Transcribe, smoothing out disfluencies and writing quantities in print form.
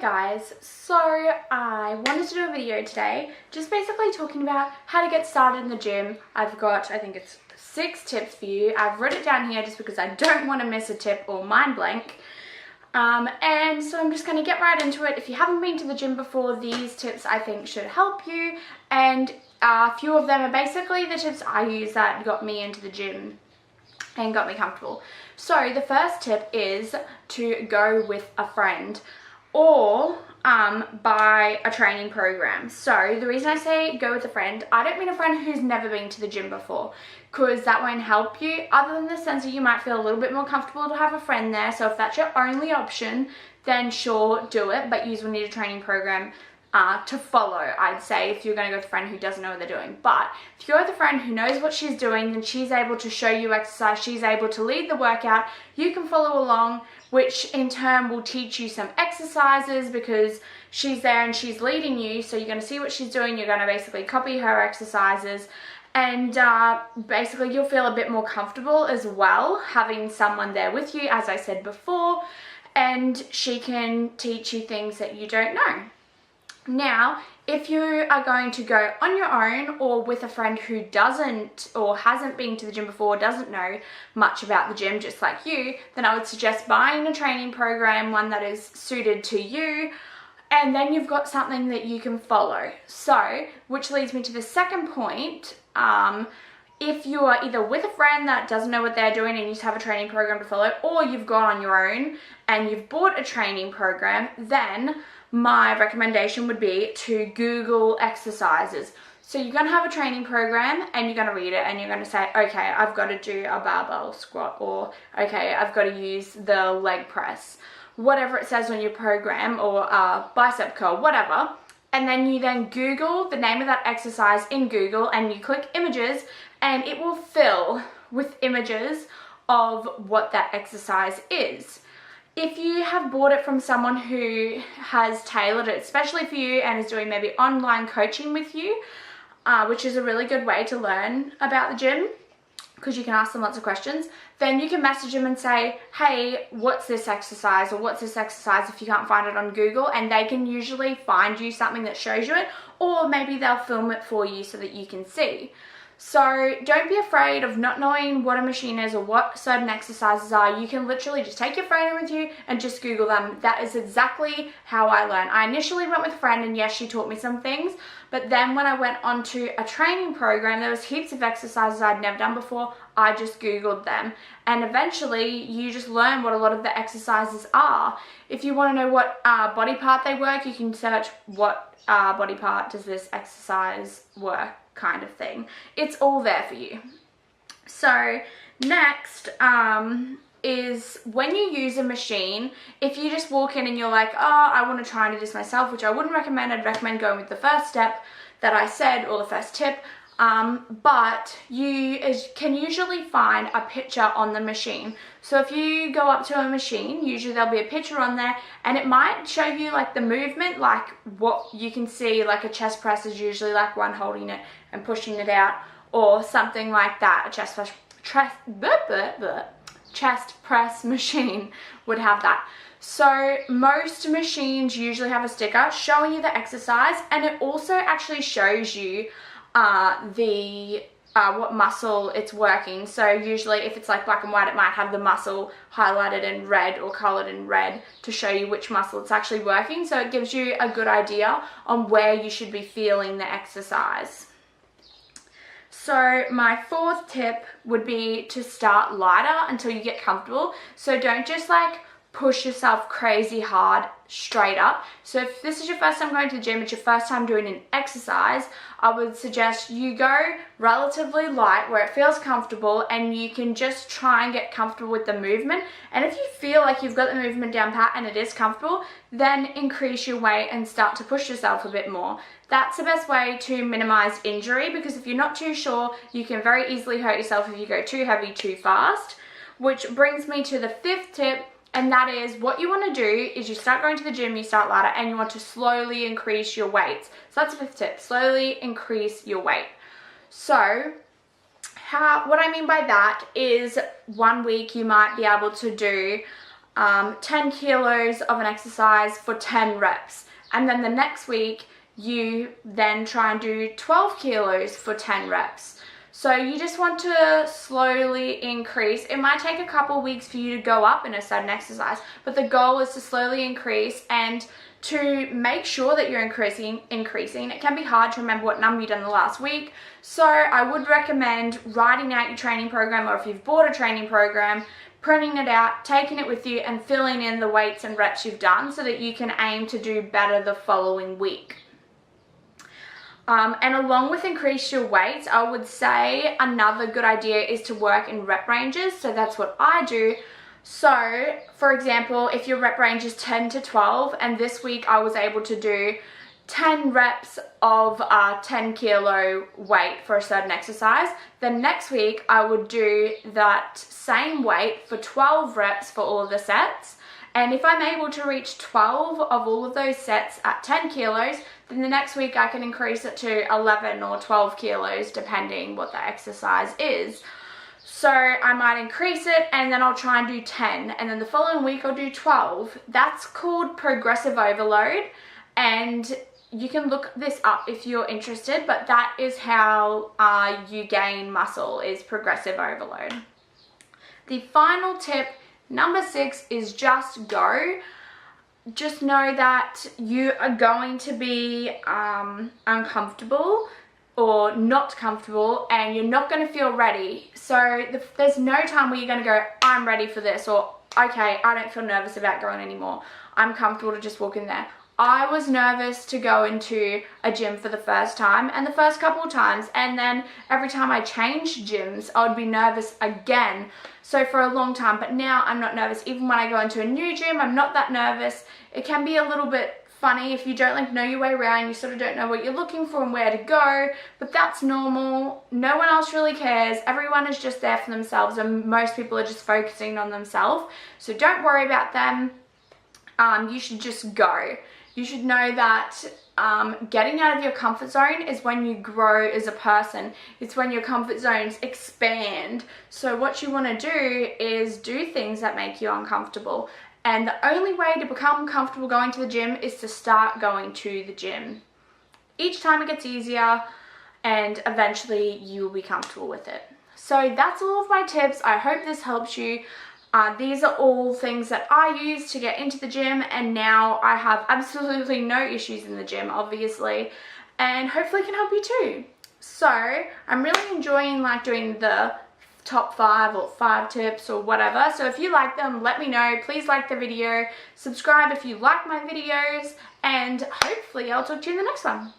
guys, so I wanted to do a video today just basically talking about how to get started in the gym. I've got, I think it's 6 tips for you. I've written it down here just because I don't want to miss a tip or mind blank. And so I'm just going to get right into it. If you haven't been to the gym before, these tips I think should help you, and a few of them are basically the tips I use that got me into the gym and got me comfortable. So the first tip is to go with a friend or buy a training program. So the reason I say go with a friend, I don't mean a friend who's never been to the gym before, because that won't help you, other than the sense that you might feel a little bit more comfortable to have a friend there. So if that's your only option, then sure, do it, but you will need a training program to follow, I'd say, if you're going to go with a friend who doesn't know what they're doing. But if you go with a friend who knows what she's doing, then she's able to show you exercise, she's able to lead the workout, you can follow along, which in turn will teach you some exercises because she's there and she's leading you. So you're going to see what she's doing, you're going to basically copy her exercises, and basically you'll feel a bit more comfortable as well having someone there with you, as I said before, and she can teach you things that you don't know. Now, if you are going to go on your own or with a friend who doesn't or hasn't been to the gym before, doesn't know much about the gym just like you, then I would suggest buying a training program, one that is suited to you, and then you've got something that you can follow. So, which leads me to the second point. If you are either with a friend that doesn't know what they're doing and you just have a training program to follow, or you've gone on your own and you've bought a training program, then my recommendation would be to Google exercises. So you're going to have a training program and you're going to read it and you're going to say, okay, I've got to do a barbell squat, or okay, I've got to use the leg press, whatever it says on your program, or a bicep curl, whatever. And then you then Google the name of that exercise in Google and you click images, and it will fill with images of what that exercise is. If you have bought it from someone who has tailored it especially for you and is doing maybe online coaching with you, which is a really good way to learn about the gym because you can ask them lots of questions, then you can message them and say, hey, what's this exercise, or what's this exercise, if you can't find it on Google, and they can usually find you something that shows you it, or maybe they'll film it for you so that you can see. So don't be afraid of not knowing what a machine is or what certain exercises are. You can literally just take your phone with you and just Google them. That is exactly how I learned. I initially went with a friend, and yes, she taught me some things, but then when I went onto a training program, there was heaps of exercises I'd never done before. I just Googled them, and eventually you just learn what a lot of the exercises are. If you want to know what body part they work, you can search what body part does this exercise work, kind of thing. It's all there for you. So next is when you use a machine, if you just walk in and you're like, oh, I want to try and do this myself, which I wouldn't recommend. I'd recommend going with the first step that I said, or the first tip. But you can usually find a picture on the machine. So if you go up to a machine, usually there'll be a picture on there, and it might show you like the movement, like what you can see, like a chest press is usually like one holding it and pushing it out, or something like that. A chest press machine would have that. So most machines usually have a sticker showing you the exercise, and it also actually shows you what muscle it's working. So usually if it's like black and white, it might have the muscle highlighted in red or colored in red to show you which muscle it's actually working. So it gives you a good idea on where you should be feeling the exercise. So my fourth tip would be to start lighter until you get comfortable. So don't just like push yourself crazy hard straight up. So if this is your first time going to the gym, it's your first time doing an exercise, I would suggest you go relatively light where it feels comfortable, and you can just try and get comfortable with the movement. And if you feel like you've got the movement down pat and it is comfortable, then increase your weight and start to push yourself a bit more. That's the best way to minimize injury, because if you're not too sure, you can very easily hurt yourself if you go too heavy too fast. Which brings me to the fifth tip, and that is what you want to do is you start going to the gym, you start lighter, and you want to slowly increase your weights. So that's the fifth tip, slowly increase your weight. So what I mean by that is 1 week you might be able to do 10 kilos of an exercise for 10 reps. And then the next week, you then try and do 12 kilos for 10 reps. So you just want to slowly increase. It might take a couple weeks for you to go up in a certain exercise, but the goal is to slowly increase and to make sure that you're increasing. It can be hard to remember what number you've done the last week. So I would recommend writing out your training program, or if you've bought a training program, printing it out, taking it with you and filling in the weights and reps you've done so that you can aim to do better the following week. And along with increase your weights, I would say another good idea is to work in rep ranges. So that's what I do. So for example, if your rep range is 10 to 12 and this week I was able to do 10 reps of 10 kilo weight for a certain exercise, then next week I would do that same weight for 12 reps for all of the sets. And if I'm able to reach 12 of all of those sets at 10 kilos, then the next week I can increase it to 11 or 12 kilos depending what the exercise is. So I might increase it and then I'll try and do 10, and then the following week I'll do 12. That's called progressive overload, and you can look this up if you're interested, but that is how you gain muscle, is progressive overload. The final tip, number 6, is just go. Just know that you are going to be uncomfortable or not comfortable, and you're not going to feel ready. So there's no time where you're going to go, I'm ready for this, or okay, I don't feel nervous about going anymore. I'm comfortable to just walk in there. I was nervous to go into a gym for the first time and the first couple of times, and then every time I changed gyms, I would be nervous again. So for a long time, but now I'm not nervous. Even when I go into a new gym, I'm not that nervous. It can be a little bit funny if you don't know your way around, you sort of don't know what you're looking for and where to go, but that's normal. No one else really cares. Everyone is just there for themselves, and most people are just focusing on themselves. So don't worry about them. You should just go. You should know that getting out of your comfort zone is when you grow as a person. It's when your comfort zones expand. So what you want to do is do things that make you uncomfortable. And the only way to become comfortable going to the gym is to start going to the gym. Each time it gets easier, and eventually you will be comfortable with it. So that's all of my tips. I hope this helps you. These are all things that I use to get into the gym, and now I have absolutely no issues in the gym, obviously, and hopefully can help you too. So I'm really enjoying doing the top 5 or 5 tips or whatever. So if you like them, let me know. Please like the video, subscribe if you like my videos, and hopefully I'll talk to you in the next one.